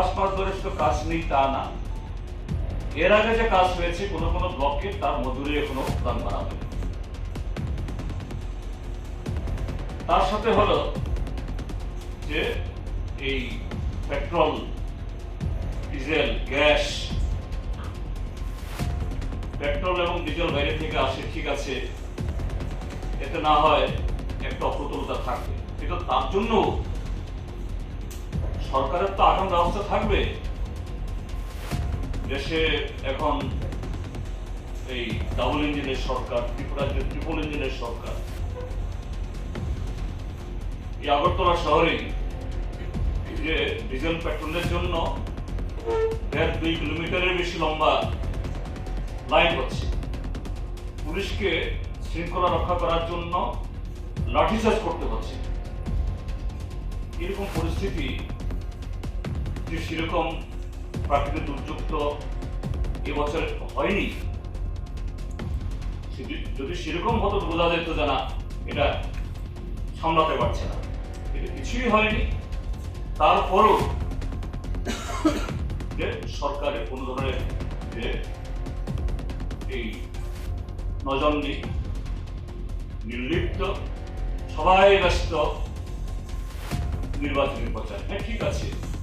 5 মাস ধরে শুধু কাজ নেই তা না, এর আগে যে কাজ হয়েছে কোনো কোনো ব্লকে তার মজুরি এখনো প্রদান করা হবে। তার সাথে হলো যে এই পেট্রোল, ডিজেল, গ্যাস, পেট্রোল এবং ডিজেল বাইরে থেকে আসে, ঠিক আছে, এতে না হয় একটা অপ্রতুলতা থাকবে, কিন্তু তার জন্য সরকারের তো আগাম ব্যবস্থা থাকবে। দেশে এখন এই ডাবল ইঞ্জিনের সরকার, ত্রিপুরা যে ট্রিপল ইঞ্জিনের সরকার, এই আগরতলা শহরে যে ডিজেল পেট্রোলের জন্য 1.5-2 কিলোমিটারের বেশি লম্বা লাইন হচ্ছে। পুলিশকে শৃঙ্খলা রক্ষা করার জন্য লাঠিচার্জ করতে হচ্ছে। এরকম পরিস্থিতি যে সেরকম প্রাকৃতিক দুর্যোগ তো এবছর হয়নি। যদি সেরকম হতো বোঝা যেত যে না, এটা সামলাতে পারছে না, এটা কিছুই হয়নি। তারপরও যে সরকারের কোন ধরনের যে এই নজরনি, নির্লিপ্ত, সবাই ব্যস্ত নির্বাচনী প্রচার। হ্যাঁ, ঠিক আছে,